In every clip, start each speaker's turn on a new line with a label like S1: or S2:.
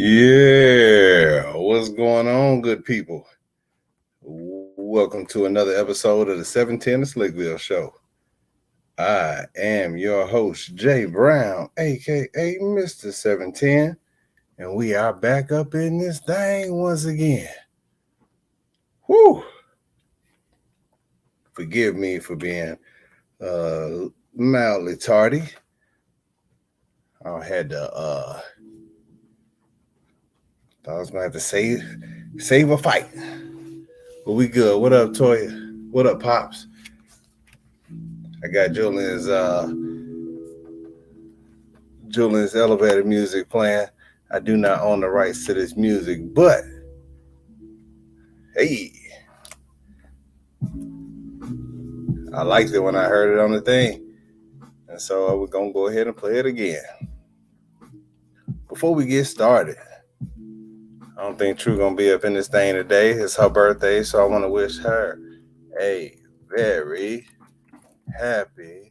S1: Yeah, what's going on, good people? Welcome to another episode of the 710 Slickville Show. I am your host, Jay Brown, aka Mr. 710, and we are back up in this thing once again. Whew! Forgive me for being mildly tardy. I had to thought I was gonna have to save a fight. But we good. What up, Toya? What up, Pops? I got Julian's elevator music playing. I do not own the rights to this music, but hey, I liked it when I heard it on the thing. And so we're gonna go ahead and play it again. Before we get started, I don't think True gonna be up in this thing today. It's her birthday, so I want to wish her a very happy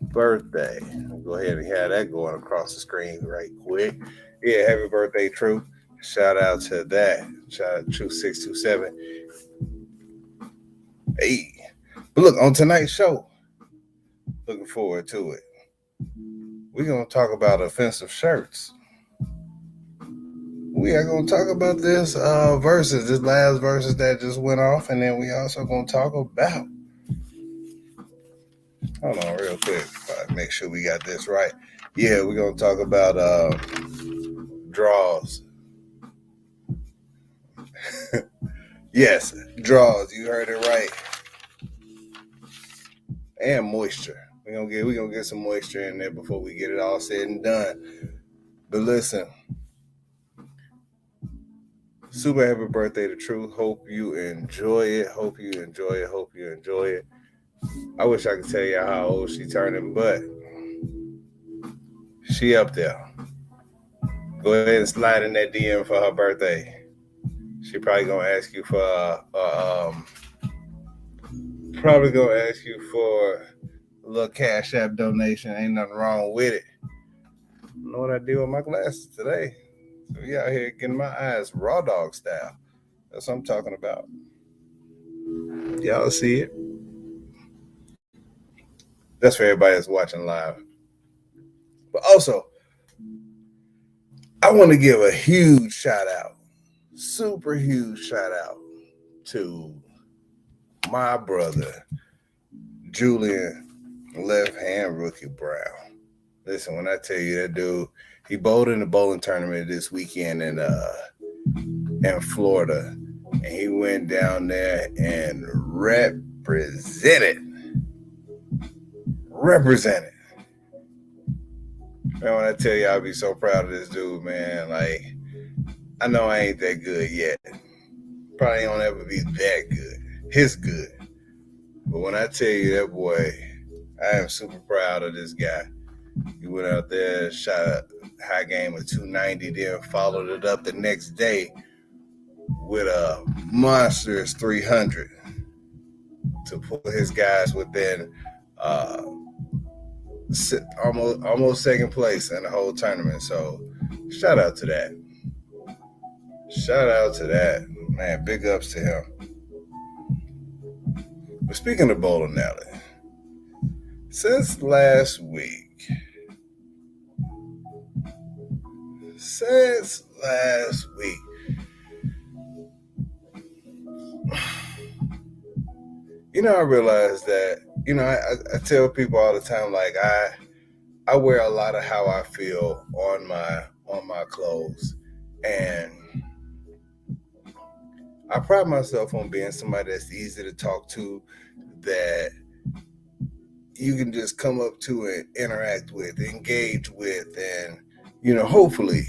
S1: birthday. I'll go ahead and have that going across the screen right quick. Yeah, happy birthday, True. Shout out to that. Shout out to True 627. Hey. But look, on tonight's show, looking forward to it. We're gonna talk about offensive shirts. We are going to talk about this last verses that just went off, and then we also going to talk about, hold on real quick, make sure we got this right. Yeah, we're going to talk about draws. Yes, draws, you heard it right. And moisture. We're gonna get some moisture in there before we get it all said and done. But listen, super happy birthday to True. Hope you enjoy it. I wish I could tell you how old she turning, but she up there. Go ahead and slide in that DM for her birthday. She probably gonna ask you for a little Cash App donation. Ain't nothing wrong with it. I know what I did with my glasses today. So we out here getting my eyes raw dog style. That's what I'm talking about. Y'all see it? That's for everybody that's watching live. But also, I want to give a huge shout out, super huge shout out to my brother, Julian Left Hand Rookie Brown. Listen, when I tell you that dude, he bowled in the bowling tournament this weekend in Florida, and he went down there and represented. Man, when I tell you, I'll be so proud of this dude, man. Like, I know I ain't that good yet. Probably ain't gonna ever be that good. His good. But when I tell you that boy, I am super proud of this guy. He went out there, shot a high game of 290, then followed it up the next day with a monstrous 300 to pull his guys within almost second place in the whole tournament. So shout out to that. Man, big ups to him. But speaking of bowling alley, since last week, I realized that, I tell people all the time, like, I wear a lot of how I feel on my clothes, and I pride myself on being somebody that's easy to talk to, that you can just come up to and interact with, engage with, and hopefully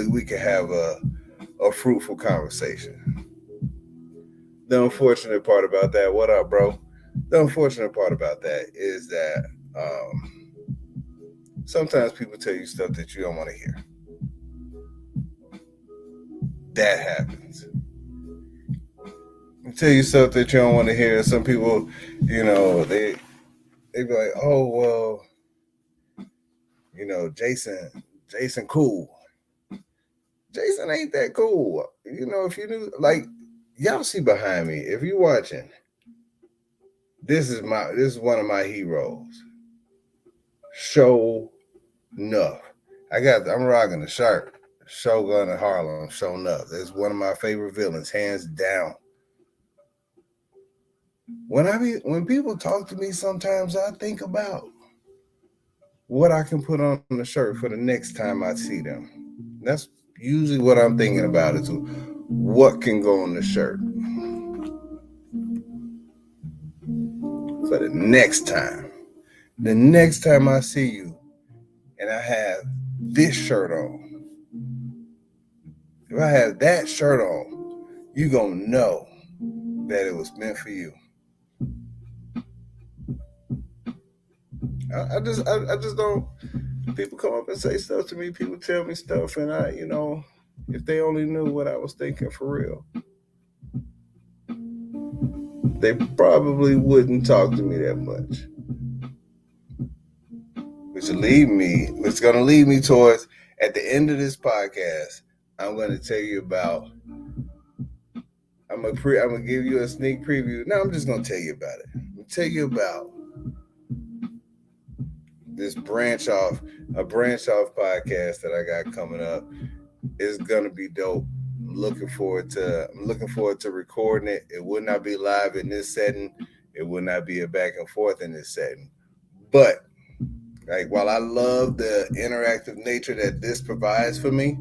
S1: we can have a fruitful conversation. The unfortunate part about that, what up, bro? The unfortunate part about that is that sometimes people tell you stuff that you don't want to hear. That happens. They tell you stuff that you don't want to hear. Some people, they be like, oh, well, Jason cool. Jason ain't that cool. You know, if you knew, like, y'all see behind me, if you watching, this is one of my heroes. Show enough. I'm rocking the shirt. Shogun of Harlem, Show enough. That's one of my favorite villains, hands down. When people talk to me, sometimes I think about what I can put on the shirt for the next time I see them. That's usually what I'm thinking about is what can go on the shirt for the next time. The next time I see you and I have this shirt on, if I have that shirt on, you gonna know that it was meant for you. I just don't. People come up and say stuff to me. People tell me stuff, and if they only knew what I was thinking for real, they probably wouldn't talk to me that much. Which is going to lead me towards, at the end of this podcast, I'm going to tell you about. I'm gonna give you a sneak preview. No, I'm just gonna tell you about it. I'm gonna tell you about this branch off podcast that I got coming up. It's gonna be dope. I'm looking forward to recording it. It would not be live in this setting. It would not be a back and forth in this setting. But like, while I love the interactive nature that this provides for me,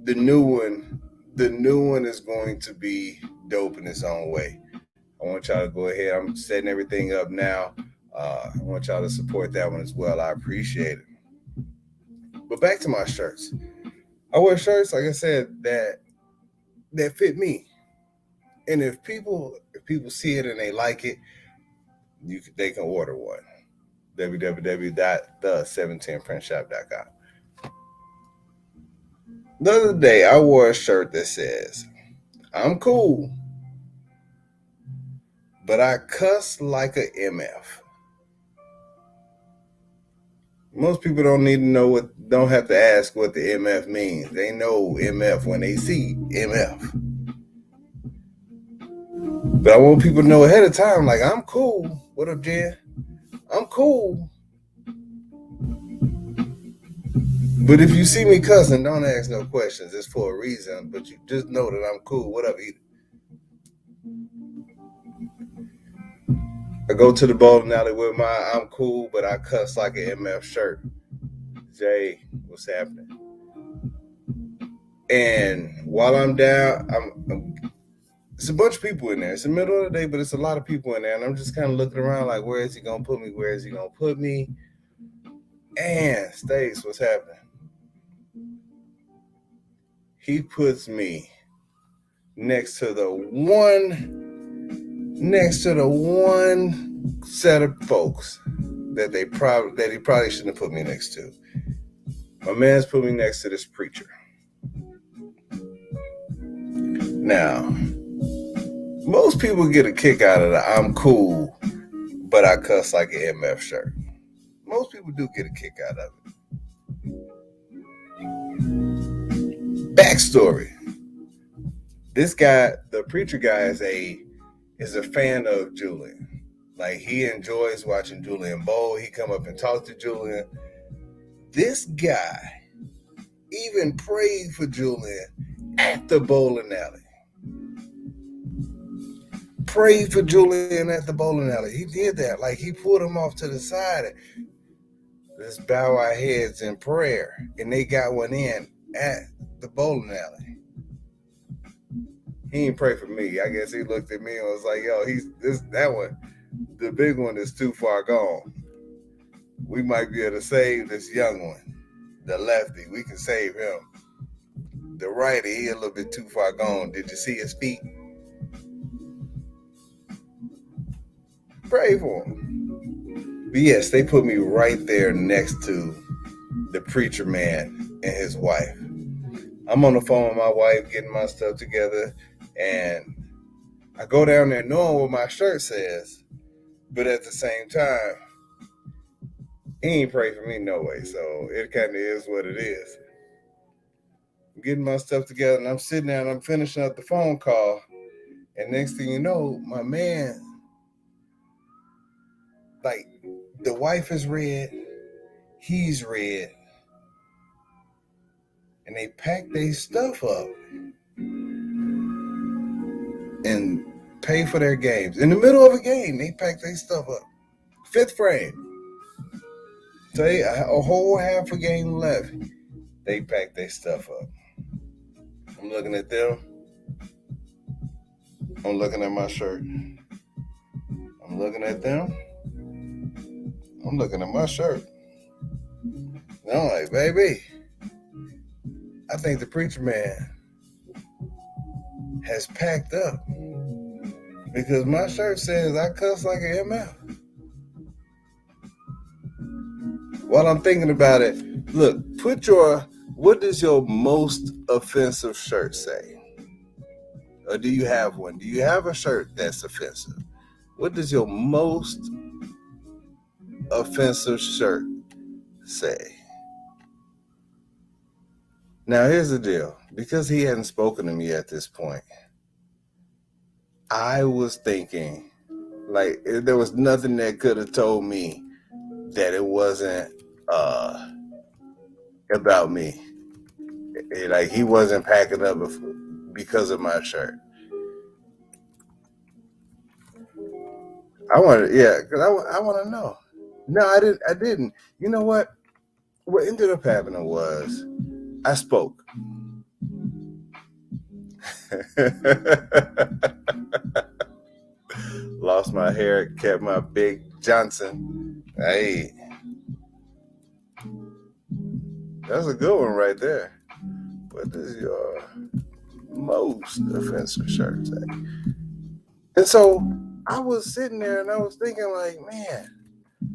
S1: the new one is going to be dope in its own way. I want y'all to go ahead. I'm setting everything up now. I want y'all to support that one as well. I appreciate it. But back to my shirts. I wear shirts, like I said, that fit me. And if people see it and they like it, they can order one. www.the710printshop.com. The other day, I wore a shirt that says, "I'm cool, but I cuss like a MF." Most people don't have to ask what the MF means. They know MF when they see MF. But I want people to know ahead of time, like, I'm cool. What up, Jen? I'm cool. But if you see me cussing, don't ask no questions. It's for a reason, but you just know that I'm cool. What up, Edith? I go to the bowling alley with my "I'm cool, but I cuss like an MF" shirt. Jay, what's happening? And while I'm down, it's a bunch of people in there. It's the middle of the day, but it's a lot of people in there. And I'm just kind of looking around like, where is he going to put me? Where is he going to put me? And Stace, what's happening? He puts me next to the one set of folks that he probably shouldn't have put me next to. My man's put me next to this preacher. Now, most people get a kick out of the "I'm cool, but I cuss like an MF" shirt. Most people do get a kick out of it. Backstory. This guy, the preacher guy, is a fan of Julian. Like, he enjoys watching Julian bowl. He come up and talk to Julian. This guy even prayed for Julian at the bowling alley. Prayed for Julian at the bowling alley. He did that. Like, he pulled him off to the side. Let's bow our heads in prayer. And they got one in at the bowling alley. He didn't pray for me. I guess he looked at me and was like, yo, that one, the big one is too far gone. We might be able to save this young one, the lefty. We can save him. The righty, he a little bit too far gone. Did you see his feet? Pray for him. But yes, they put me right there next to the preacher man and his wife. I'm on the phone with my wife getting my stuff together, and I go down there knowing what my shirt says, but at the same time, he ain't pray for me no way, so it kind of is what it is. getting my stuff together, and I'm sitting there and I'm finishing up the phone call. And next thing you know, my man, like, the wife is red, he's red, and they pack their stuff up and pay for their games. In the middle of a game, they pack their stuff up. Fifth frame. So a whole half a game left. They pack their stuff up. I'm looking at them. I'm looking at my shirt. I'm looking at them. I'm looking at my shirt. And I'm like, baby, I think the preacher man has packed up because my shirt says I cuss like an MF. While I'm thinking about it, look, what does your most offensive shirt say? Or do you have one? Do you have a shirt that's offensive? What does your most offensive shirt say? Now, here's the deal. Because he hadn't spoken to me at this point, I was thinking, like, there was nothing that could have told me that it wasn't about me. Like, he wasn't packing up because of my shirt. I want to know. No, I didn't. You know what? What ended up happening was I spoke. Lost my hair, kept my big Johnson. Hey, that's a good one right there. What is your most offensive shirt say? And so I was sitting there and I was thinking, like, man,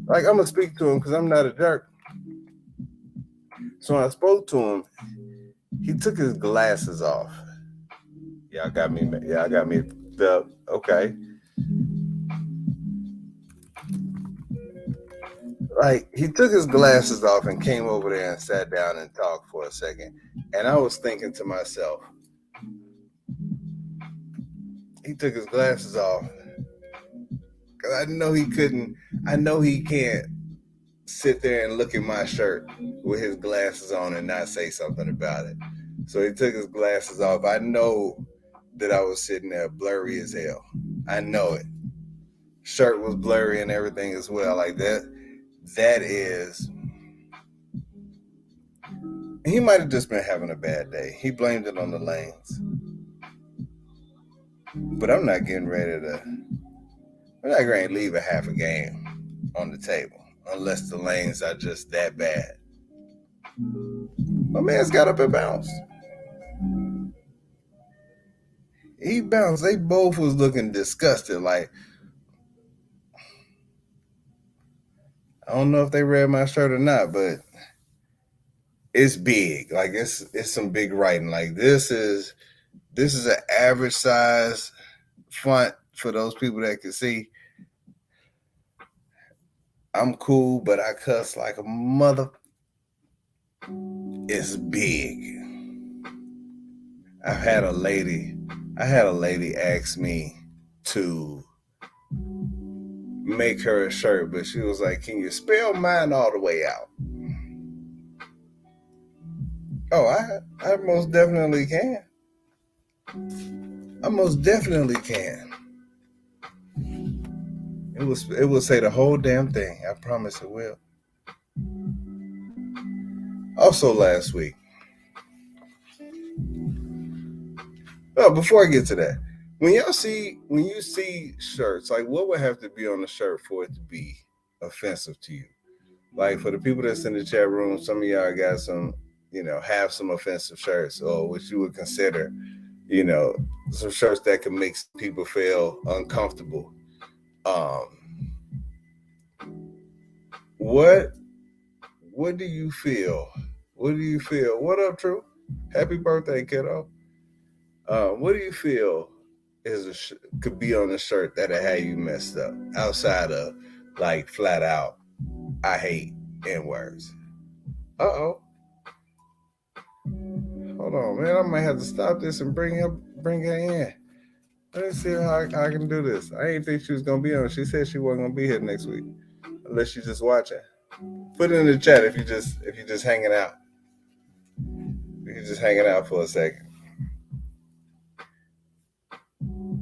S1: like, I'm gonna speak to him because I'm not a jerk. So when I spoke to him, he took his glasses off. I got me the okay. Like, he took his glasses off and came over there and sat down and talked for a second. And I was thinking to myself, he took his glasses off because I know he can't sit there and look at my shirt with his glasses on and not say something about it. So he took his glasses off. I know that I was sitting there blurry as hell. I know it. Shirt was blurry and everything as well. Like that is... He might have just been having a bad day. He blamed it on the lanes. But I'm not getting ready to... I'm not going to leave a half a game on the table unless the lanes are just that bad. My man's got up and bounced. He bounced. They both was looking disgusted. Like, I don't know if they read my shirt or not, but it's big. Like, it's some big writing. Like, this is an average size font for those people that can see. I'm cool, but I cuss like a mother. It's big. I had a lady ask me to make her a shirt, but she was like, "Can you spell mine all the way out?" Oh, I most definitely can. I most definitely can. It will say the whole damn thing. I promise it will. Also last week. Oh, before I get to that, when you see shirts, like, what would have to be on the shirt for it to be offensive to you? Like, for the people that's in the chat room, some of y'all got some, have some offensive shirts, or what you would consider, some shirts that can make people feel uncomfortable. What do you feel? What do you feel? What up, True? Happy birthday, kiddo. What do you feel could be on a shirt that'll have you messed up outside of, like, flat out, I hate N-words? Hold Hold on, man. I might have to stop this and bring her in. Let's see how I can do this. I didn't think she was gonna be on. She said she wasn't gonna be here next week, unless she's just watching. Put it in the chat if you just hanging out. If you're just hanging out for a second.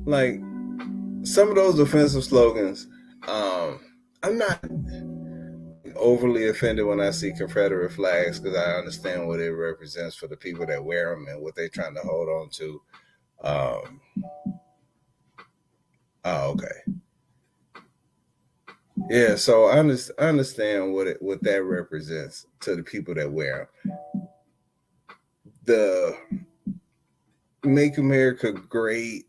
S1: Like some of those offensive slogans, I'm not overly offended when I see Confederate flags because I understand what it represents for the people that wear them and what they're trying to hold on to. Okay. Yeah, so I understand what that represents to the people that wear them. The Make America Great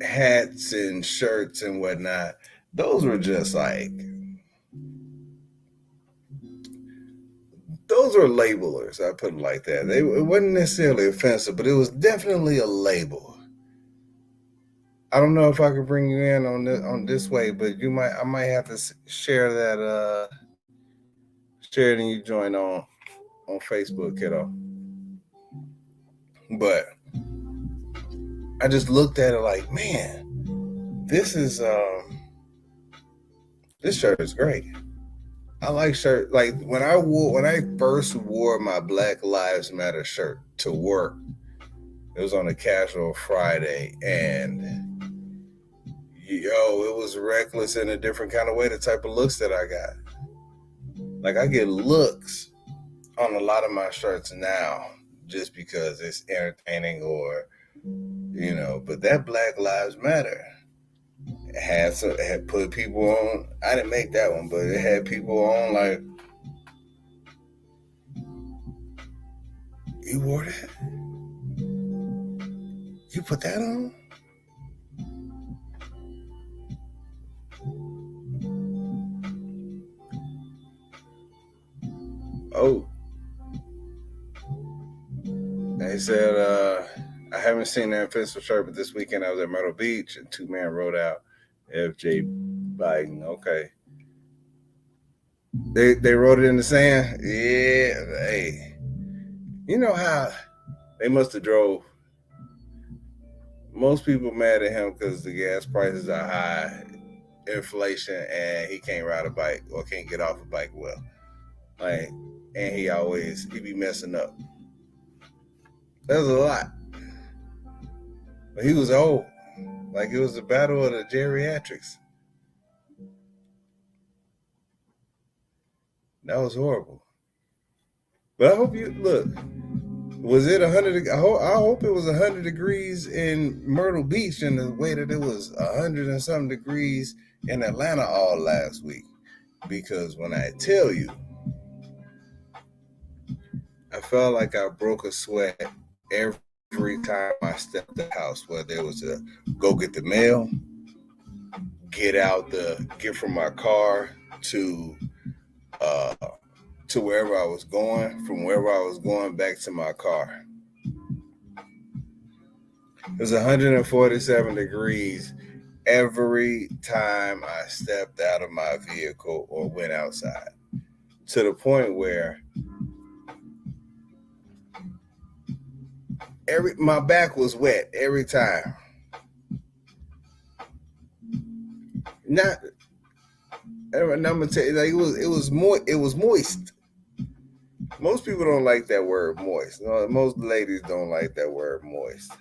S1: hats and shirts and whatnot, those were just like, those were labelers. I put it like that. It wasn't necessarily offensive, but it was definitely a label. I don't know if I can bring you in on this way, but I might have to share that. Share it and you join on Facebook, kiddo. But I just looked at it like, man, this shirt is great. I like shirt. Like when I first wore my Black Lives Matter shirt to work, it was on a casual Friday, and it was reckless in a different kind of way. The type of looks that I got, like I get looks on a lot of my shirts now, just because it's entertaining or, but that Black Lives Matter had put people on. I didn't make that one, but it had people on like, you wore that? You put that on? Oh. They said, I haven't seen that offensive shirt, but this weekend I was at Myrtle Beach and two men wrote out FJ Biden. Okay. They wrote it in the sand? Yeah. Hey. You know how they must have drove. Most people mad at him because the gas prices are high, inflation, and he can't ride a bike or can't get off a bike well. Like, and he be messing up. That's a lot. But he was old. Like it was the battle of the geriatrics. That was horrible. But I hope you look. Was it 100? I hope it was 100 degrees in Myrtle Beach in the way that it was 100 and something degrees in Atlanta all last week. Because when I tell you, I felt like I broke a sweat every time I stepped the house, whether it was to go get the mail, get from my car to wherever I was going, from wherever I was going back to my car. It was 147 degrees every time I stepped out of my vehicle or went outside, to the point where my back was wet every time. Not, I'm gonna tell you, like it was moist. Most people don't like that word moist. Most ladies don't like that word moist.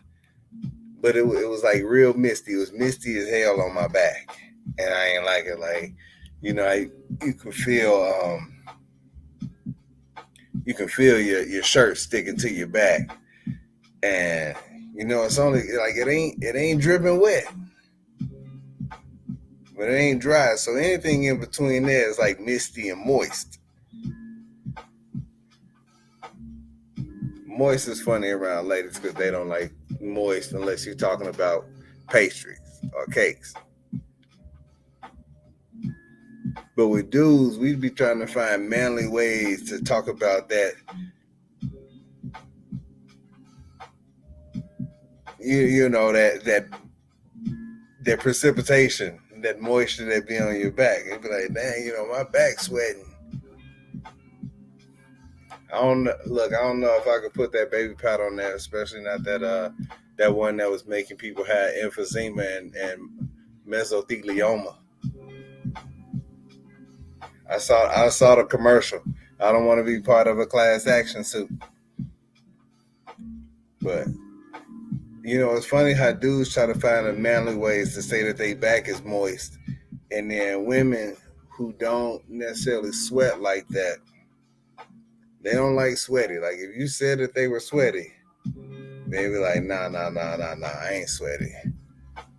S1: But it was like real misty. It was misty as hell on my back, and I ain't like it. Like, you could feel your shirt sticking to your back, and it's only like it ain't dripping wet, but it ain't dry. So anything in between there is like misty and moist. Moist is funny around ladies because they don't like moist unless you're talking about pastries or cakes. But with dudes, we'd be trying to find manly ways to talk about that. That precipitation, that moisture that be on your back. It'd be like, dang, my back's sweating. I don't look. I don't know if I could put that baby powder on there, especially not that one that was making people have emphysema and mesothelioma. I saw the commercial. I don't want to be part of a class action suit, but it's funny how dudes try to find the manly ways to say that their back is moist, and then women who don't necessarily sweat like that, they don't like sweaty. Like if you said that they were sweaty, they be like, nah, nah, nah, nah, nah, I ain't sweaty.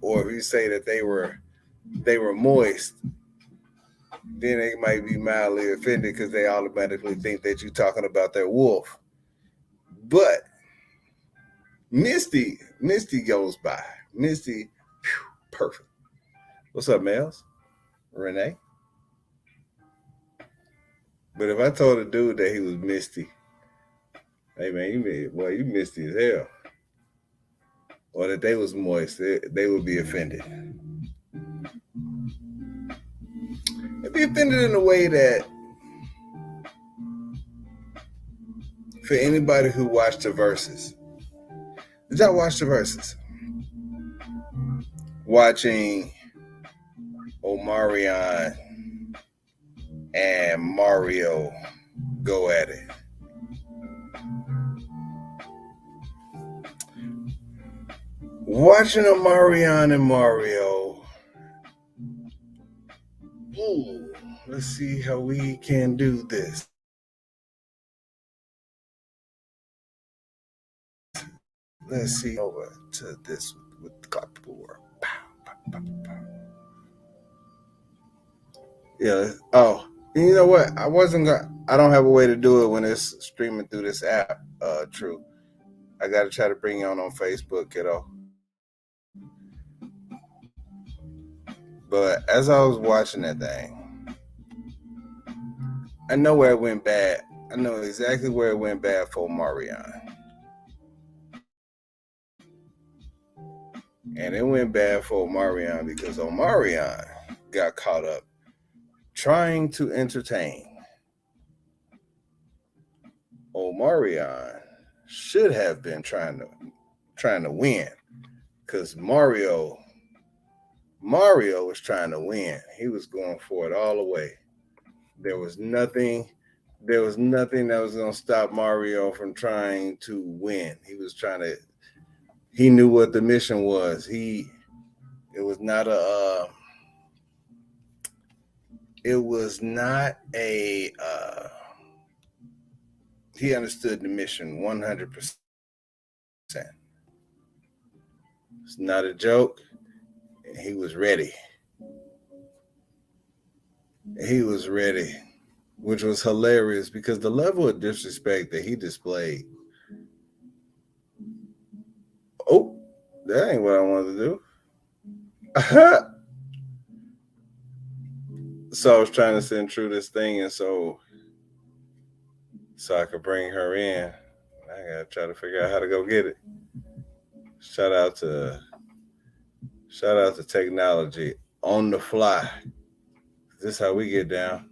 S1: Or if you say that they were moist, then they might be mildly offended because they automatically think that you're talking about their wolf. But Misty goes by. Misty, perfect. What's up, Mels? Renee? But if I told a dude that he was Misty, hey man, you Misty as hell. Or that they was moist, they would be offended. They'd be offended in a way that for anybody who watched the verses. Did y'all watch the verses? Watching Omarion and Mario go at it. Watching Omarion and Mario. Ooh, let's see how we can do this. Let's see over to this with the clapboard. Yeah. Oh, you know what? I don't have a way to do it when it's streaming through this app. True. I got to try to bring you on Facebook, kiddo. But as I was watching that thing, I know where it went bad. I know exactly where it went bad for Marion. And it went bad for Omarion because Omarion got caught up trying to entertain. Omarion should have been trying to win because Mario was trying to win. He was going for it all the way. There was nothing that was going to stop Mario from trying to win. He knew what the mission was. It was not he understood the mission 100%. It's not a joke. And he was ready. Which was hilarious because the level of disrespect that he displayed. Oh, that ain't what I wanted to do. So I was trying to send True this thing, and so I could bring her in. I gotta try to figure out how to go get it. Shout out to technology on the fly. This is how we get down.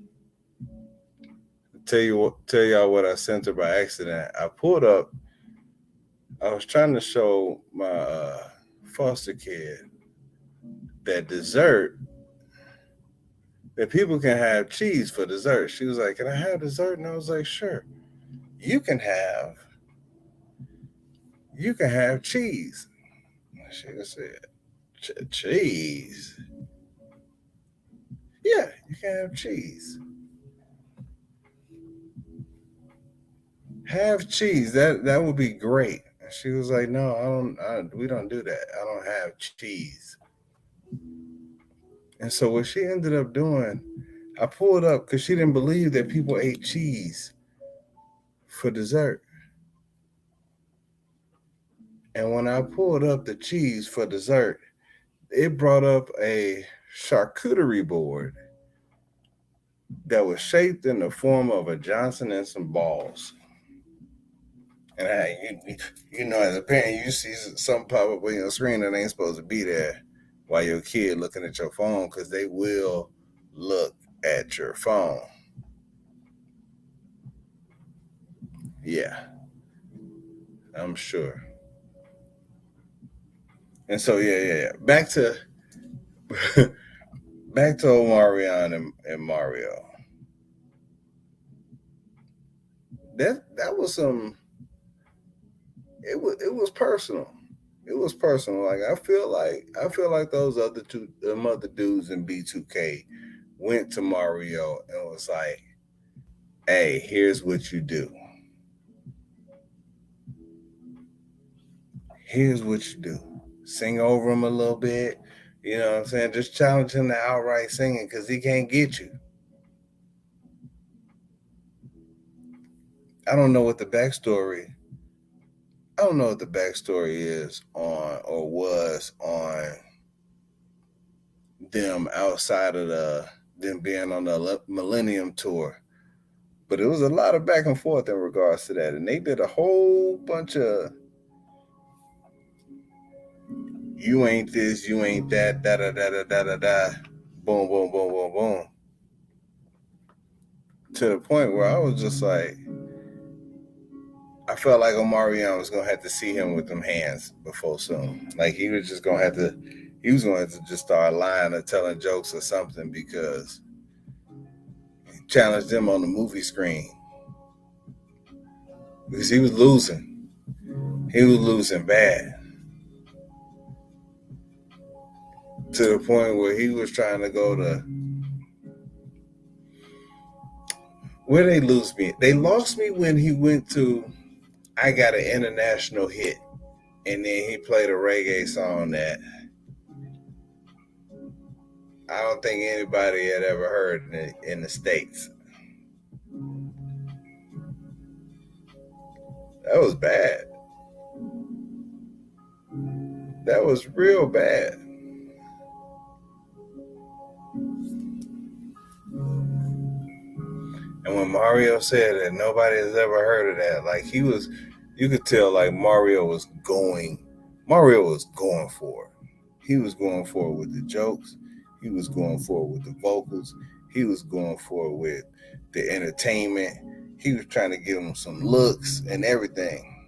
S1: Tell y'all what I sent her by accident. I pulled up. I was trying to show my foster kid that dessert, that people can have cheese for dessert. She was like, "Can I have dessert?" And I was like, "Sure. You can have cheese." She said, "Cheese? Yeah, you can have cheese. Have cheese. That would be great." She was like, "No, we don't do that. I don't have cheese." And so what she ended up doing, I pulled up because she didn't believe that people ate cheese for dessert. And when I pulled up the cheese for dessert, it brought up a charcuterie board that was shaped in the form of a Johnson and some balls. And as a parent, you see something pop up on your screen that ain't supposed to be there while your kid looking at your phone because they will look at your phone. Yeah, I'm sure. And so yeah. Back to Omarion and Mario. That was some. It was personal. It was personal. Like I feel like those other two, them other dudes in B2K went to Mario and was like, "Hey, here's what you do. Here's what you do. Sing over him a little bit. You know what I'm saying? Just challenge him to outright singing because he can't get you." I don't know what the backstory. I don't know what the backstory is on or was on them outside of them being on the Millennium Tour. But it was a lot of back and forth in regards to that. And they did a whole bunch of you ain't this, you ain't that, da da da da da da da. Boom, boom, boom, boom, boom. To the point where I was just like, I felt like Omarion was gonna have to see him with them hands before soon. Like he was gonna have to just start lying or telling jokes or something because he challenged them on the movie screen. Because he was losing. He was losing bad. To the point where he was trying to go to where they lose me. They lost me when he went to I Got an International Hit. And then he played a reggae song that I don't think anybody had ever heard in the States. That was bad. That was real bad. And when Mario said that nobody has ever heard of that, like you could tell like Mario was going for it. He was going for it with the jokes. He was going for it with the vocals. He was going for it with the entertainment. He was trying to give him some looks and everything.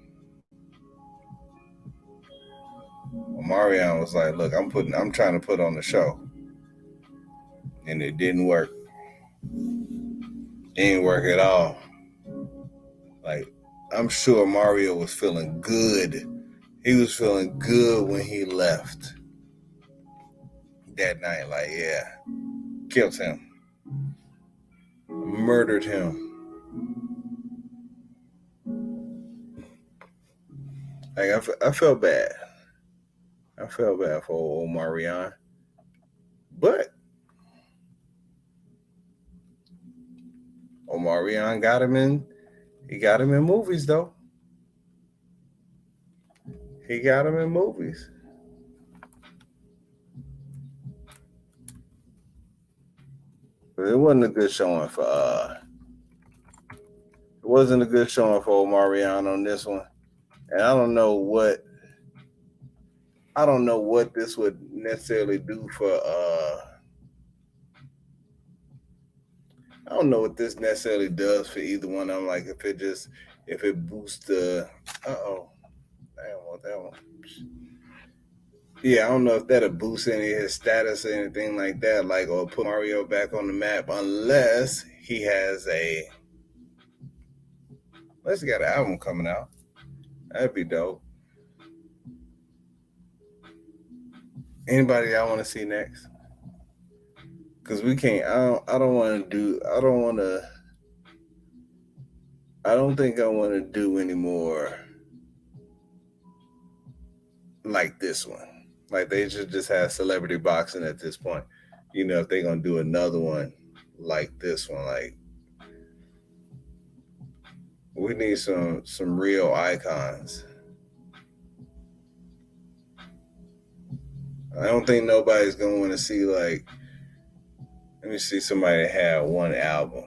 S1: Marion was like, "Look, I'm trying to put on the show," and it didn't work. It didn't work at all. Like, I'm sure Mario was feeling good. He was feeling good when he left that night. Like, yeah, killed him, murdered him. Like, I felt bad. I felt bad for old Marion, but Omarion got him in. He got him in movies though. He got him in movies. But it wasn't a good showing for. It wasn't a good showing for Omarion on this one, and I don't know what this would necessarily do for. I don't know what this necessarily does for either one. I'm like, if it boosts the. Oh, I don't want that one. Yeah, I don't know if that'll boost any of his status or anything like that, like or put Mario back on the map, unless he has unless he got an album coming out. That'd be dope. Anybody I want to see next? Because we can't. I don't want to do. I don't want to. I don't think I want to do any more like this one. Like they should just have celebrity boxing at this point. You know, if they're gonna do another one like this one, like we need some real icons. I don't think nobody's gonna want to see like. Let me see somebody that had one album.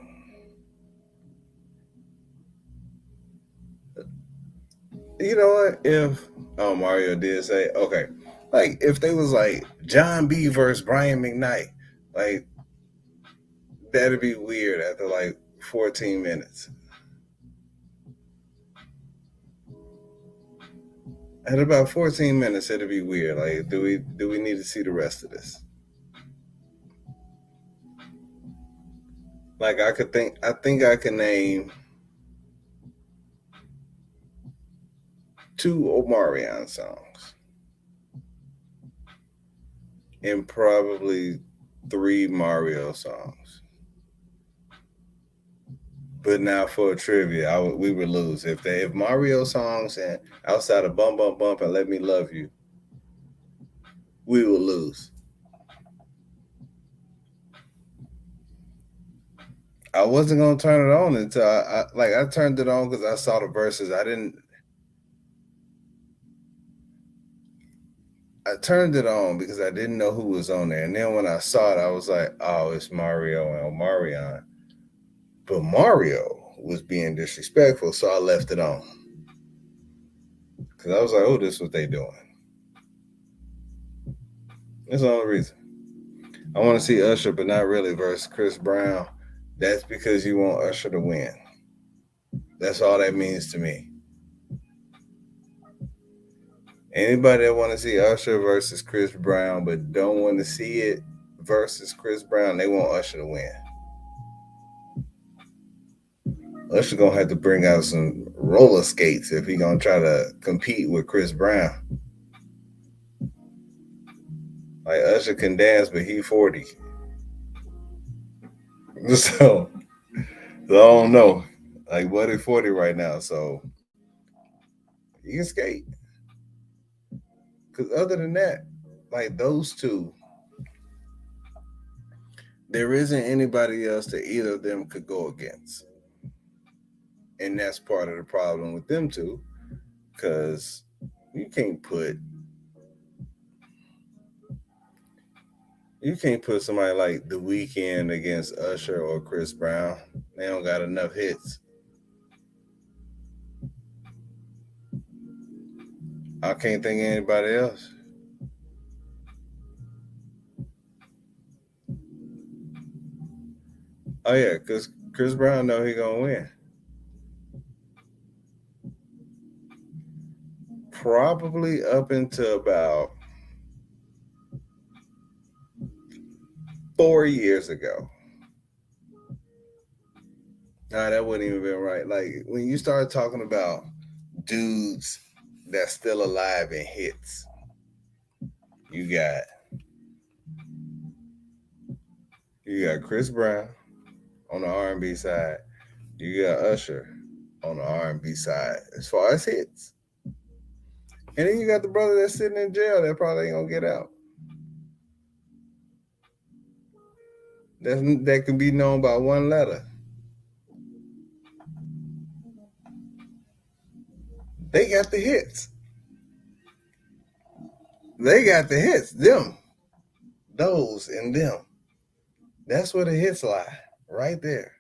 S1: You know what? If Mario did say okay, like if they was like John B versus Brian McKnight, like that'd be weird after like 14 minutes. At about 14 minutes, it'll be weird. Like, do we need to see the rest of this? Like, I think I can name 2 Omarion songs and probably 3 Mario songs. But now for a trivia, we would lose if Mario songs and outside of Bum Bum Bump and Let Me Love You, we will lose. I wasn't gonna turn it on until I turned it on because I saw the verses. I turned it on because I didn't know who was on there, and then when I saw it, I was like, "Oh, it's Mario and Omarion." But Mario was being disrespectful, so I left it on because I was like, "Oh, this is what they doing." That's the only reason. I want to see Usher, but not really versus Chris Brown. That's because you want Usher to win. That's all that means to me. Anybody that want to see Usher versus Chris Brown, but don't want to see it versus Chris Brown, they want Usher to win. Usher gonna have to bring out some roller skates if he gonna try to compete with Chris Brown. Like Usher can dance, but he 40. So I don't know. Like Buddy 40 right now, so you can skate. Cause other than that, like those two, there isn't anybody else that either of them could go against. And that's part of the problem with them two, because you can't put somebody like The Weeknd against Usher or Chris Brown. They don't got enough hits. I can't think of anybody else. Oh yeah, because Chris Brown know he gonna win. Probably up until about 4 years ago. Nah, that wouldn't even been right. Like when you start talking about dudes that's still alive and hits, you got Chris Brown on the R&B side. You got Usher on the R&B side as far as hits. And then you got the brother that's sitting in jail that probably ain't gonna get out. That can be known by one letter. They got the hits. They got the hits. Them. Those and them. That's where the hits lie. Right there.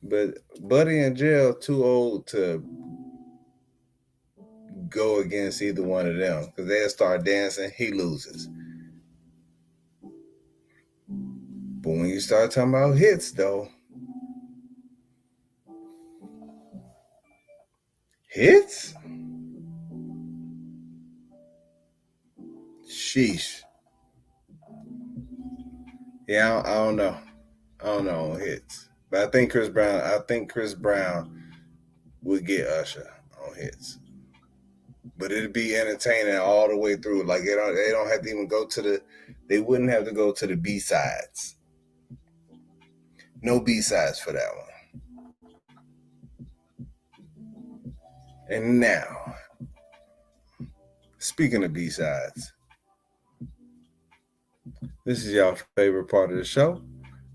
S1: But Buddy in jail too old to go against either one of them. Because they'll start dancing, he loses. But when you start talking about hits though, hits? Sheesh. Yeah, I don't know. I don't know on hits. But I think Chris Brown would get Usher on hits. But it'd be entertaining all the way through. Like they don't have to even go to they wouldn't have to go to the B sides. No B sides for that one. And now, speaking of B sides, this is y'all favorite part of the show.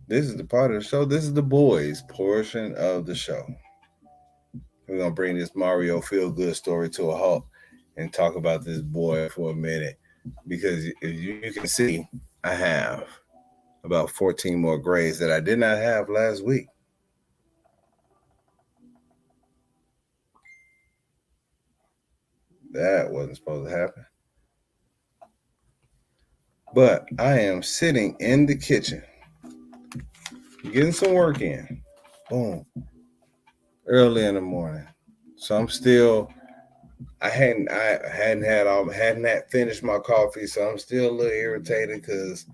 S1: This is the part of the show. This is the boys portion of the show. We're gonna bring this Mario feel good story to a halt and talk about this boy for a minute. Because if you can see, I have about 14 more grades that I did not have last week. That wasn't supposed to happen. But I am sitting in the kitchen, getting some work in. Boom. Early in the morning. So I'm still. I hadn't finished my coffee, so I'm still a little irritated because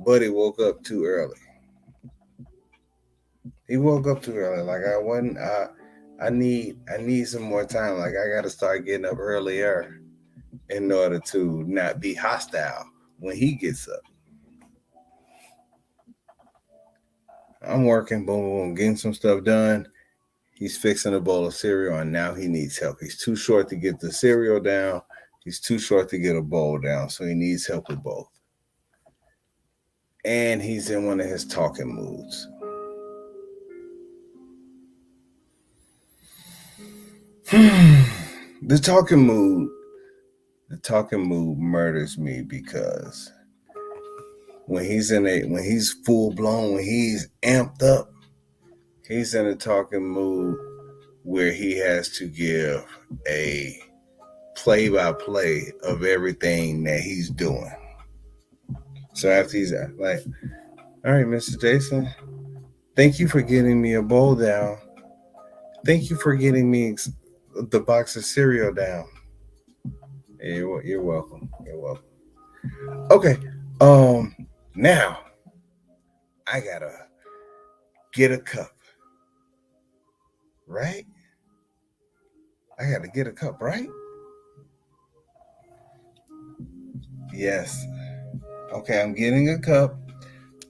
S1: Buddy woke up too early. He woke up too early. Like I wasn't. I need some more time. Like I got to start getting up earlier in order to not be hostile when he gets up. I'm working, boom, boom, getting some stuff done. He's fixing a bowl of cereal, and now he needs help. He's too short to get the cereal down. He's too short to get a bowl down, so he needs help with both. And he's in one of his talking moods. the talking mood, the talking mood murders me because when he's full blown, when he's amped up, he's in a talking mood where he has to give a play by play of everything that he's doing. So after he's like, all right, Mr. Jason, thank you for getting me a bowl down. Thank you for getting me the box of cereal down. You're welcome. You're welcome. Okay. Now I gotta get a cup. Right? I gotta get a cup, right? Yes. Okay, I'm getting a cup.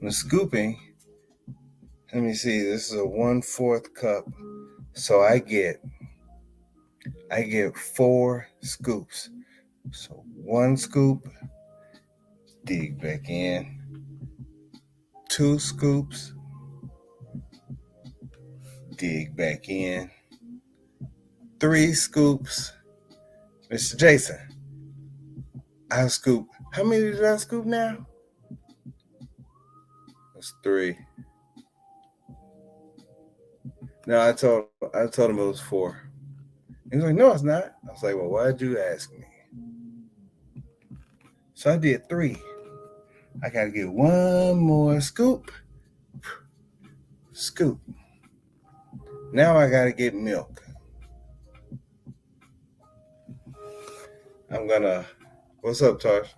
S1: I'm scooping. Let me see. This is a 1/4 cup. So I get 4 scoops. So 1 scoop, dig back in. 2 scoops, dig back in. 3 scoops. Mr. Jason, I scoop. How many did I scoop now? That's 3. No, I told him it was 4. He was like, no, it's not. I was like, well, why'd you ask me? So I did 3. I gotta get 1 more scoop. Scoop. Now I gotta get milk. What's up, Tosh?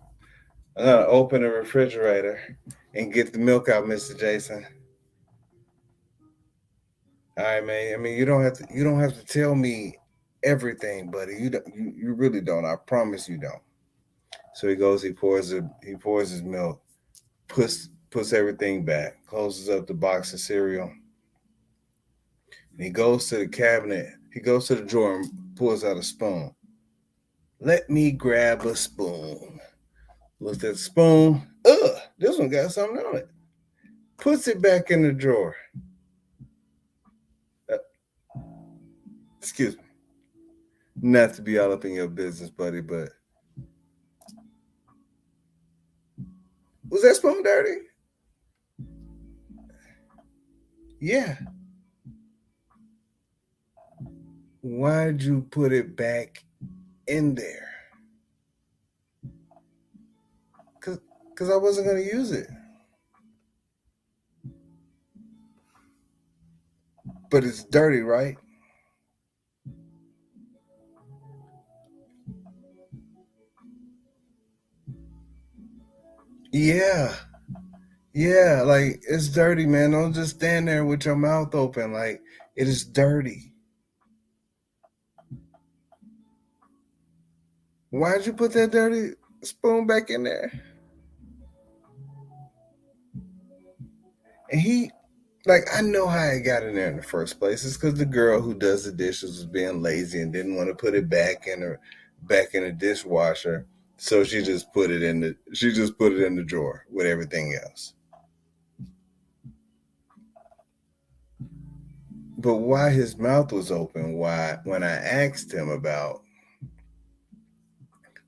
S1: I'm gonna open the refrigerator and get the milk out, Mr. Jason. All right, man. I mean, you don't have to tell me everything, buddy. You really don't. I promise you don't. So he goes, he pours his milk, puts everything back, closes up the box of cereal. And he goes to the cabinet. He goes to the drawer and pulls out a spoon. Let me grab a spoon. Looks at the spoon. Ugh, this one got something on it. Puts it back in the drawer. Excuse me. Not to be all up in your business, buddy, but was that spoon dirty? Yeah. Why'd you put it back in there? Because I wasn't going to use it. But it's dirty, right? Yeah. Yeah, like it's dirty, man. Don't just stand there with your mouth open. Like it is dirty. Why'd you put that dirty spoon back in there? And I know how it got in there in the first place. It's because the girl who does the dishes was being lazy and didn't want to put it back in the dishwasher. So she just put it in the drawer with everything else. But why his mouth was open? Why when I asked him about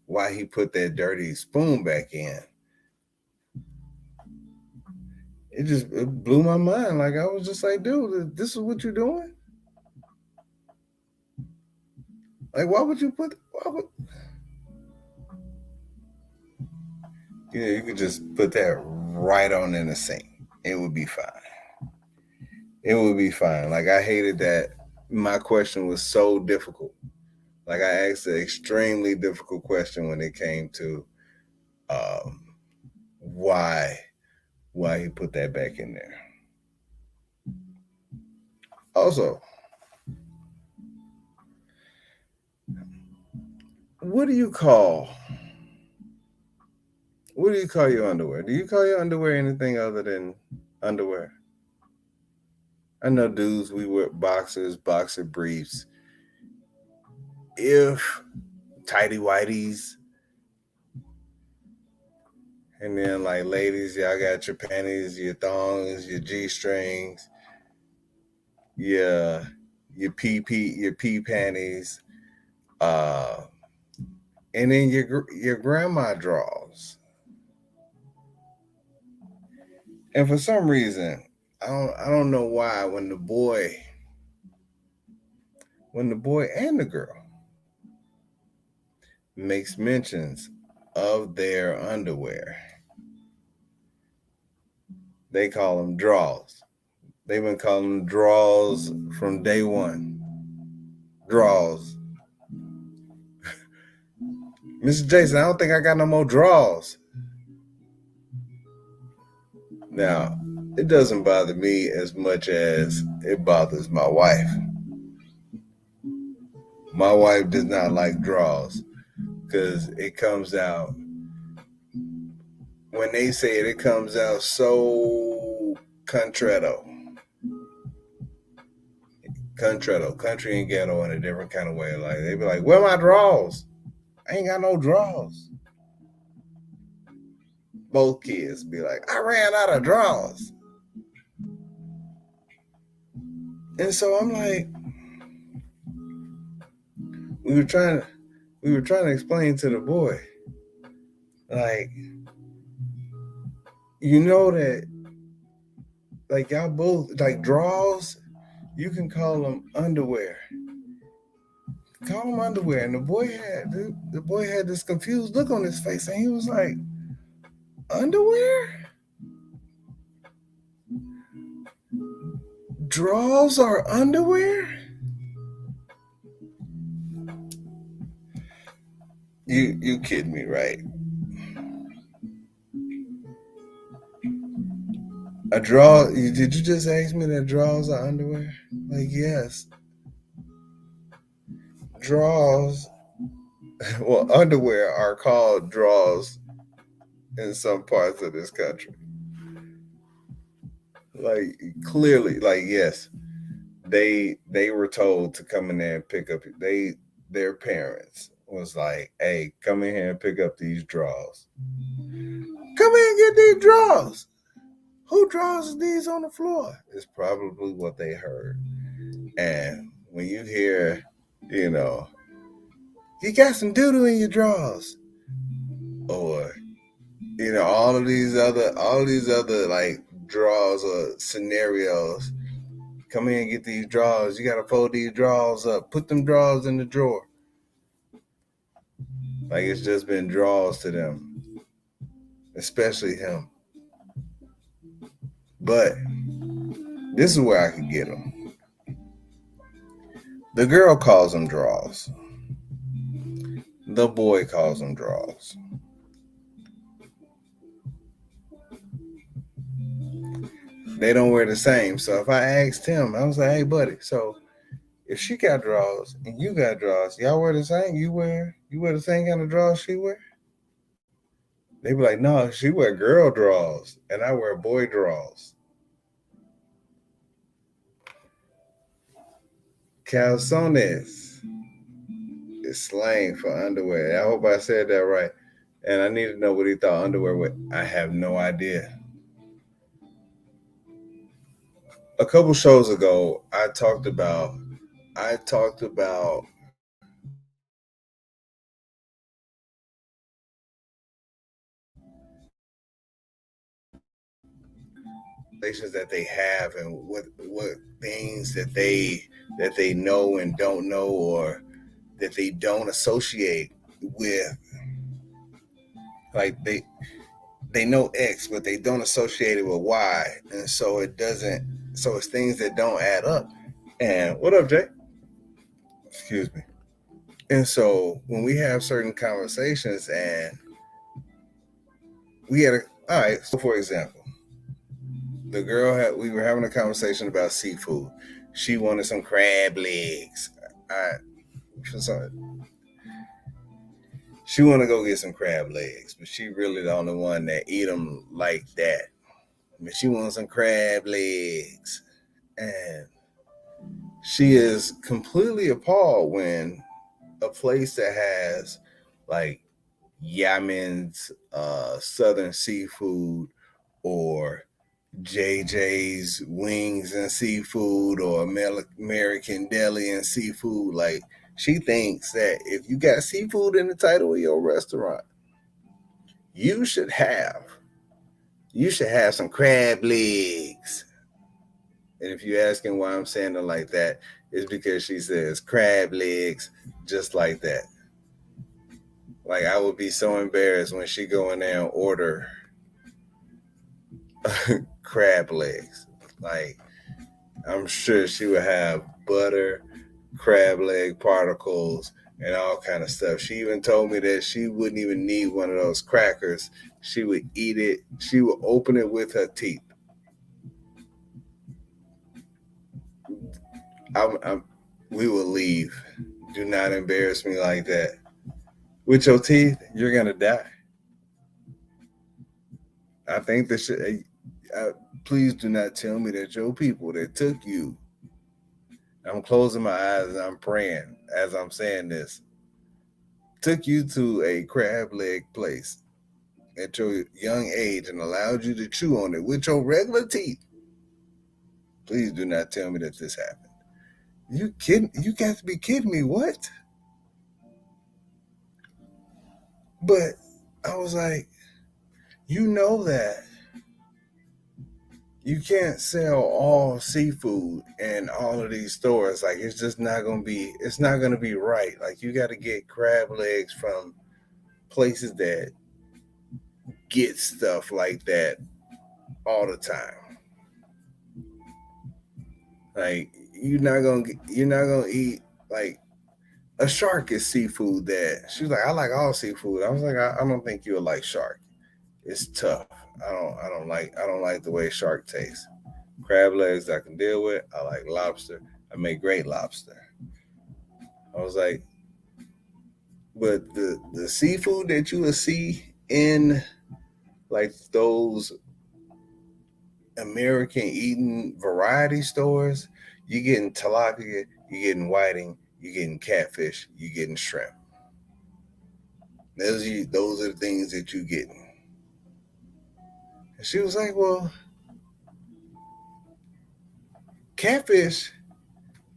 S1: why he put that dirty spoon back in, it blew my mind. Like I was just like, dude, this is what you're doing? Like why would you could just put that right on in the sink. It would be fine. It would be fine. Like I hated that. my question was so difficult. Like I asked an extremely difficult question when it came to um, why he put that back in there. Also, what do you call your underwear? Do you call your underwear anything other than underwear? I know dudes, we wear boxers, boxer briefs. If tighty whities, and then like ladies, y'all got your panties, your thongs, your G strings, your your pee panties, uh, and then your grandma drawers. And for some reason, I don't know why when the boy and the girl makes mentions of their underwear, they call them draws. They've been calling them draws from day one. Draws. Mr. Jason, I don't think I got no more draws. Now, it doesn't bother me as much as it bothers my wife. My wife does not like draws because it comes out, when they say it, it comes out so contratto. Country and ghetto in a different kind of way. Like they be like, "Where my draws? I ain't got no draws." Both kids be like, "I ran out of draws," and so I'm like, we were trying to explain to the boy, like, you know that, like y'all both like draws, you can call them underwear. Call them underwear, and the boy had this confused look on his face, and he was like, "Underwear? Draws are underwear?" You kidding me, right? A draw? Did you just ask me that draws are underwear? Like, yes, draws. Well, underwear are called draws in some parts of this country. Like clearly, like yes, they were told to come in there and pick up. Their parents was like, "Hey, come in here and pick up these draws. Come in and get these draws. Who draws these on the floor?" Is probably what they heard. And when you hear, you know, you got some doo doo in your drawers, or all of these other like draws or scenarios. Come in and get these drawers. You gotta fold these drawers up. Put them drawers in the drawer. Like it's just been draws to them, especially him. But this is where I could get them. The girl calls them draws. The boy calls them draws. They don't wear the same. So if I asked him, I was like, "Hey, buddy, so if she got draws and you got draws, y'all wear the same? You wear the same kind of draws she wear?" They be like, "No, she wear girl draws and I wear boy draws." Calzones is slang for underwear. I hope I said that right. And I need to know what he thought underwear was. I have no idea. A couple shows ago, I talked about relations that they have and what things that they know and don't know, or that they don't associate with, like they know X but they don't associate it with Y, and so it doesn't, so it's things that don't add up. And what up, Jay? Excuse me. And so when we have certain conversations and we had a, all right, so for example, we were having a conversation about seafood. She wanted some crab legs. I, for some, she want to go get some crab legs, but she really the only one that eat them like that. But she wants some crab legs. And she is completely appalled when a place that has like Yemen's Southern Seafood or JJ's Wings and Seafood or American Deli and Seafood. Like, she thinks that if you got seafood in the title of your restaurant, you should have some crab legs. And if you're asking why I'm saying it like that, it's because she says crab legs just like that. Like, I would be so embarrassed when she go in there and order crab legs. Like, I'm sure she would have butter, crab leg particles, and all kind of stuff. She even told me that she wouldn't even need one of those crackers. She would eat it. She would open it with her teeth. We will leave. Do not embarrass me like that. With your teeth, you're gonna die. I think this should. Please do not tell me that your people that took you. I'm closing my eyes and I'm praying as I'm saying this. Took you to a crab leg place at your young age and allowed you to chew on it with your regular teeth. Please do not tell me that this happened. You kidding? You got to be kidding me. What? But I was like, you know that you can't sell all seafood in all of these stores. Like, it's just not gonna be. It's not gonna be right. Like, you got to get crab legs from places that get stuff like that all the time. Like, you're not gonna eat like a shark is seafood. That she was like, I like all seafood. I was like, I don't think you'll like shark. It's tough. I don't like the way shark tastes. Crab legs I can deal with. I like lobster. I make great lobster. I was like, but the seafood that you will see in like those American eating variety stores, you getting tilapia, you getting whiting, you getting catfish, you getting shrimp. Those are the things that you getting. And she was like, well, catfish,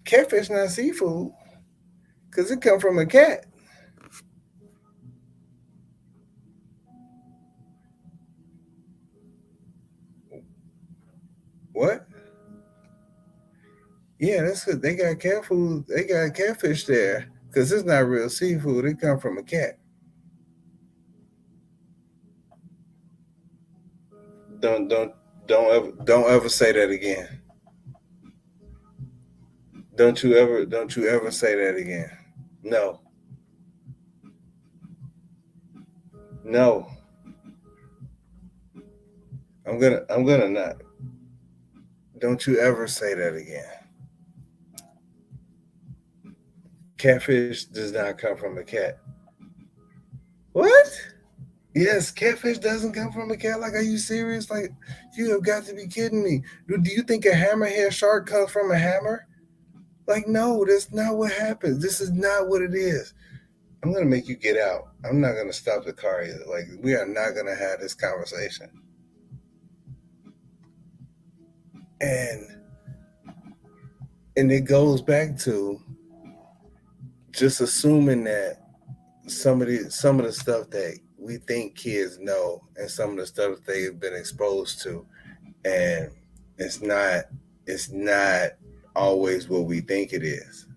S1: catfish not seafood because it come from a cat. What? Yeah, that's because they got cat food. They got catfish there because it's not real seafood. It come from a cat. Don't don't don't ever say that again. Don't you ever say that again. No, no. I'm gonna not. Don't you ever say that again. Catfish does not come from a cat. What? Yes, catfish doesn't come from a cat. Like, are you serious? Like, you have got to be kidding me. Do you think a hammerhead shark comes from a hammer? Like, no, that's not what happens. This is not what it is. I'm gonna make you get out. I'm not gonna stop the car either. Like, we are not gonna have this conversation. And it goes back to just assuming that some of the stuff that we think kids know and some of the stuff that they've been exposed to, and it's not it's not always what we think it is.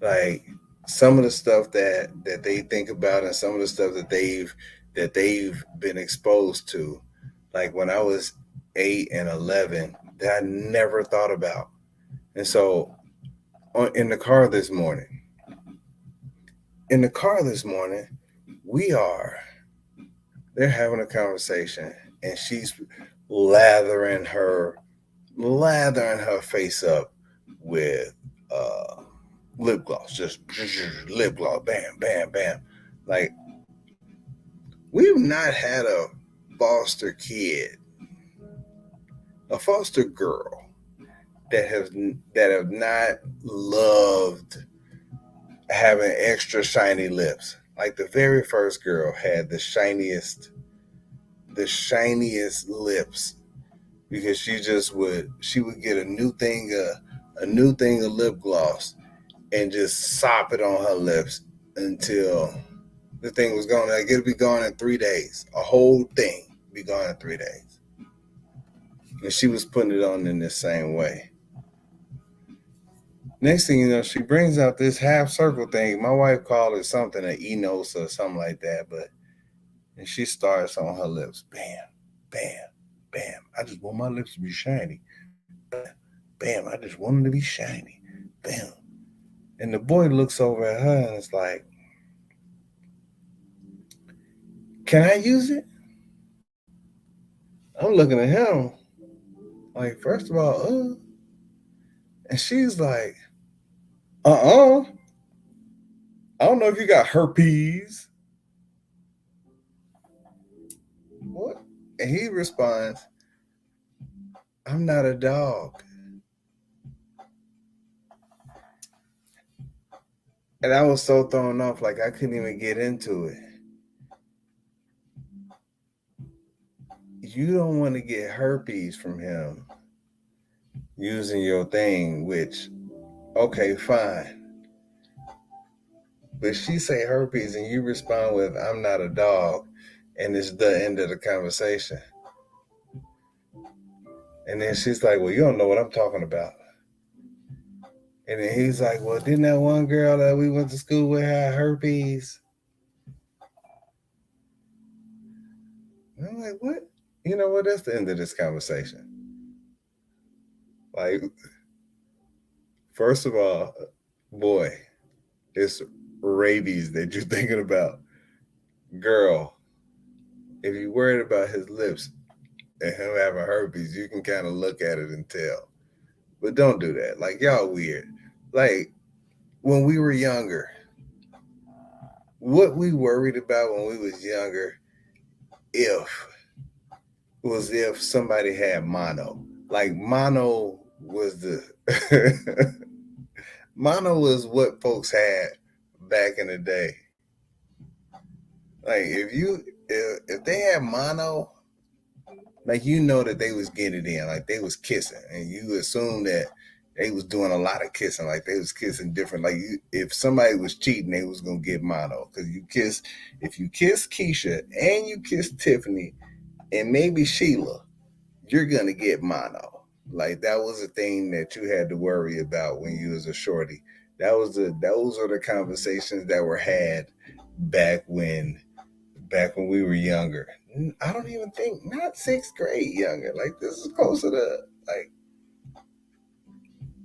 S1: Like, some of the stuff that they think about and some of the stuff that they've been exposed to, like when I was 8 and 11, that I never thought about. And so in the car this morning, we are, they're having a conversation and she's lathering her face up with lip gloss, just lip gloss, bam, bam, bam. Like, we've not had a foster kid, a foster girl that have not loved having extra shiny lips. Like, the very first girl had the shiniest lips, because she would get a new thing of lip gloss and just sop it on her lips until the thing was gone. Like, it'd be gone in 3 days. A whole thing be gone in 3 days. And she was putting it on in the same way. Next thing you know, she brings out this half circle thing. My wife called it something, an Enos or something like that. And she starts on her lips. Bam, bam, bam. I just want my lips to be shiny. Bam, bam. I just want them to be shiny. Bam. And the boy looks over at her and is like, can I use it? I'm looking at him like, first of all, and she's like, I don't know if you got herpes. What? And he responds, I'm not a dog. And I was so thrown off, like I couldn't even get into it. You don't want to get herpes from him using your thing, which, okay, fine. But she say herpes and you respond with, I'm not a dog, and it's the end of the conversation. And then she's like, well, you don't know what I'm talking about. And then he's like, well, didn't that one girl that we went to school with have herpes? And I'm like, what? You know what? That's the end of this conversation. Like, first of all, boy, it's rabies that you're thinking about. Girl, if you're worried about his lips and him having herpes, you can kind of look at it and tell. But don't do that. Like, y'all weird. Like, when we were younger, what we worried about when we was younger, if somebody had mono. Like, mono was mono was what folks had back in the day. Like, if they had mono, like, you know that they was getting it in, like they was kissing, and you assume that they was doing a lot of kissing, like they was kissing different. Like, if somebody was cheating, they was gonna get mono, because if you kiss Keisha and you kiss Tiffany and maybe Sheila, you're gonna get mono. Like, that was a thing that you had to worry about when you was a shorty. Those are the conversations that were had back when we were younger. I don't even think, not 6th grade younger. Like, this is closer to like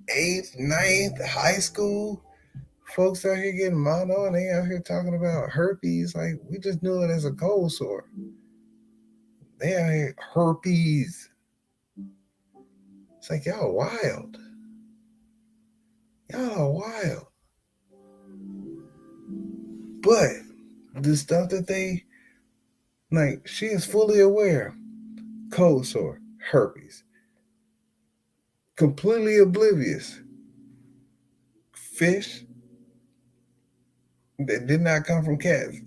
S1: 8th, 9th, high school. Folks out here getting mono and they out here talking about herpes. Like, we just knew it as a cold sore. They out here herpes. It's like, y'all wild. Y'all are wild. But the stuff that they, like, she is fully aware. Cold sore, herpes. Completely oblivious. Fish that did not come from cats.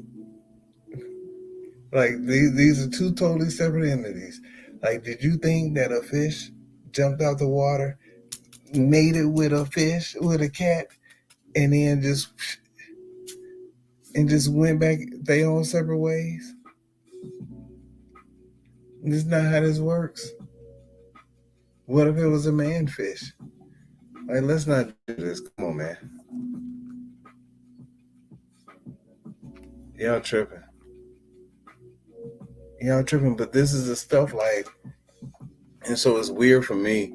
S1: Like, these are two totally separate entities. Like, did you think that a fish jumped out the water, mated with a fish, with a cat, and then just went back their own separate ways? This is not how this works. What if it was a man fish? Like, let's not do this. Come on, man. Y'all tripping. But this is the stuff, like, and so it's weird for me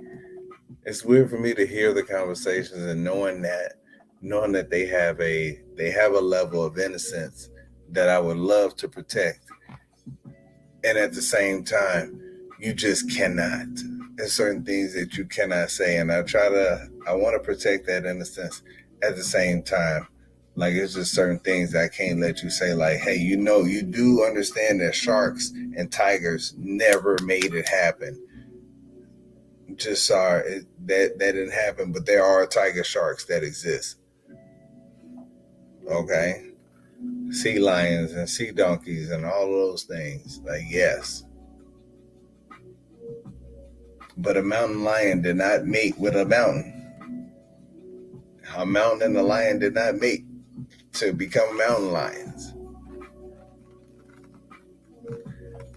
S1: It's weird for me to hear the conversations and knowing that they have a level of innocence that I would love to protect, and at the same time, you just cannot. There's certain things that you cannot say, and I want to protect that innocence. At the same time, like, it's just certain things that I can't let you say. Like, hey, you do understand that sharks and tigers never made it happen. Just sorry that didn't happen, but there are tiger sharks that exist. Okay, sea lions and sea donkeys and all of those things. Like, yes, but a mountain lion did not mate with a mountain. A mountain and a lion did not mate to become mountain lions.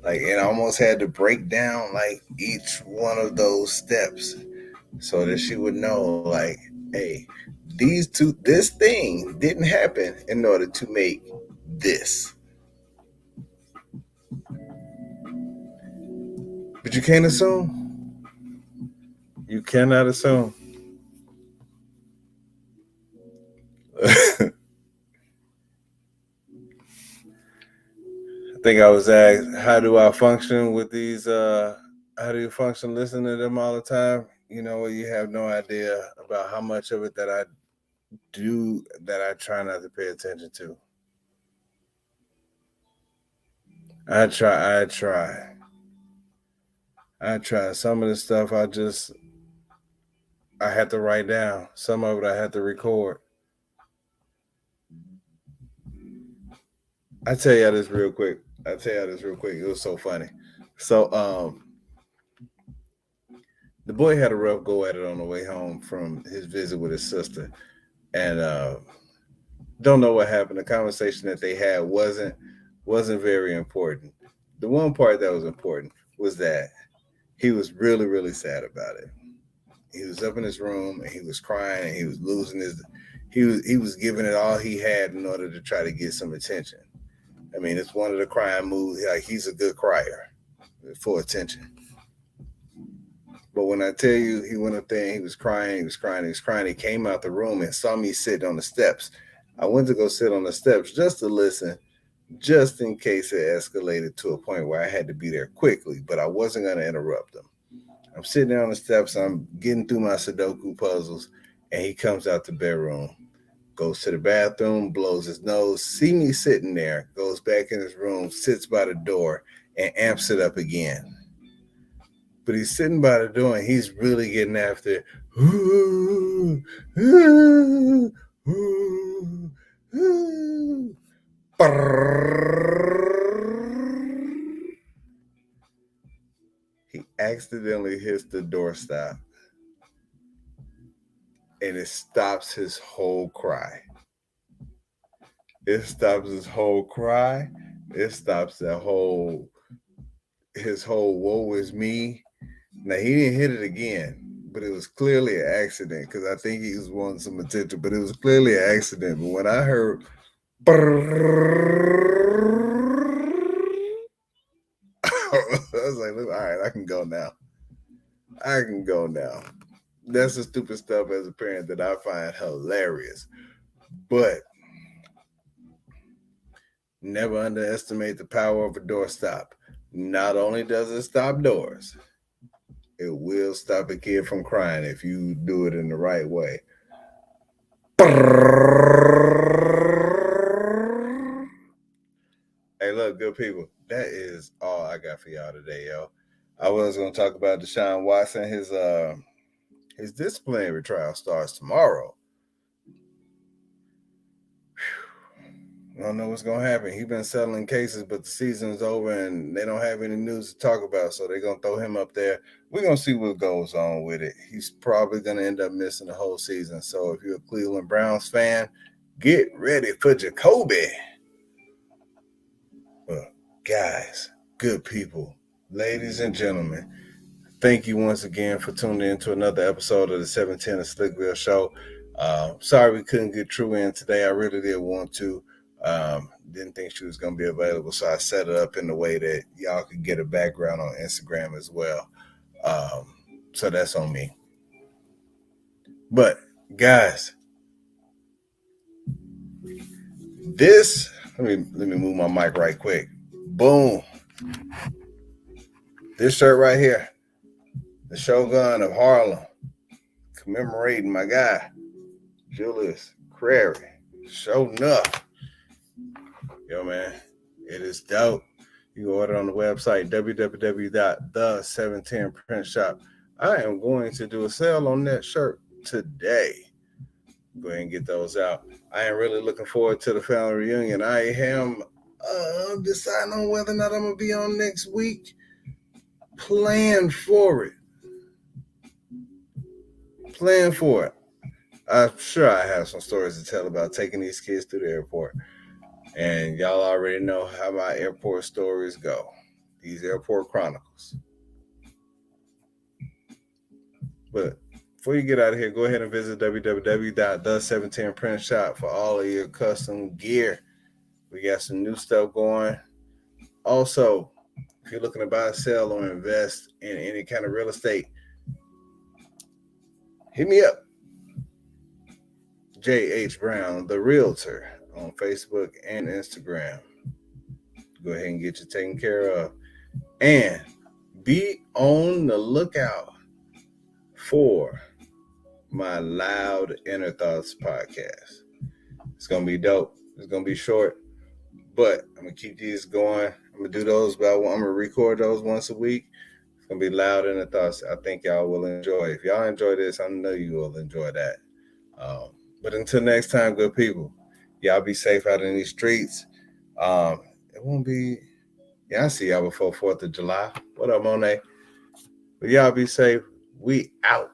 S1: Like, it almost had to break down like each one of those steps so that she would know, like, hey, this thing didn't happen in order to make this. But you can't assume. You cannot assume. I think I was asked, how do I function with these? How do you function listening to them all the time? You have no idea about how much of it that I do that I try not to pay attention to. I try. Some of the stuff I had to write down. Some of it I had to record. I tell you this real quick. It was so funny. So, the boy had a rough go at it on the way home from his visit with his sister, and don't know what happened. The conversation that they had wasn't very important. The one part that was important was that he was really, really sad about it. He was up in his room and he was crying and he was losing his. He was giving it all he had in order to try to get some attention. I mean, it's one of the crying moves. Like, he's a good crier for attention. But when I tell you, he went up there and he was crying. He came out the room and saw me sitting on the steps. I went to go sit on the steps just to listen, just in case it escalated to a point where I had to be there quickly, but I wasn't going to interrupt him. I'm sitting there on the steps. I'm getting through my Sudoku puzzles, and he comes out the bedroom, goes to the bathroom, blows his nose, see me sitting there, goes back in his room, sits by the door, and amps it up again. But he's sitting by the door, and he's really getting after it. Ooh, ooh, ooh, ooh. He accidentally hits the doorstop, and it stops his whole cry. It stops his whole cry. It stops his whole woe is me. Now, he didn't hit it again, but it was clearly an accident because I think he was wanting some attention, but it was clearly an accident. But when I heard I was like, look, all right, I can go now. That's the stupid stuff as a parent that I find hilarious. But never underestimate the power of a doorstop. Not only does it stop doors, it will stop a kid from crying if you do it in the right way. Hey, look, good people. That is all I got for y'all today, yo. I was going to talk about Deshaun Watson. His disciplinary trial starts tomorrow. I don't know what's going to happen. He's been settling cases, but the season's over and they don't have any news to talk about, so they're going to throw him up there. We're going to see what goes on with it. He's probably going to end up missing the whole season. So if you're a Cleveland Browns fan, get ready for Jacoby. Guys, good people, ladies and gentlemen, thank you once again for tuning in to another episode of the 710 of Slickville Show. Sorry we couldn't get True in today. I really did want to. Didn't think she was going to be available, so I set it up in the way that y'all could get a background on Instagram as well. So that's on me. But guys, this let me move my mic right quick. Boom. This shirt right here, the Shogun of Harlem, commemorating my guy, Julius Crary. Show enough. Yo, man, it is dope. You can order it on the website, www.the710printshop. I am going to do a sale on that shirt today. Go ahead and get those out. I am really looking forward to the family reunion. I am deciding on whether or not I'm going to be on next week. Plan for it. I'm sure I have some stories to tell about taking these kids through the airport. And y'all already know how my airport stories go. These airport chronicles. But before you get out of here, go ahead and visit www.the710printshop for all of your custom gear. We got some new stuff going. Also, if you're looking to buy, sell, or invest in any kind of real estate, hit me up. J.H. Brown, the Realtor, on Facebook and Instagram. Go ahead and get you taken care of. And be on the lookout for my Loud Inner Thoughts podcast. It's going to be dope. It's going to be short, but I'm going to keep these going. I'm going to do those, but I'm going to record those once a week. It's going to be Loud Inner Thoughts. I think y'all will enjoy. If y'all enjoy this, I know you will enjoy that. But until next time, good people, y'all be safe out in these streets. It won't be, I see y'all before 4th of July. What up, Monet? But y'all be safe. We out.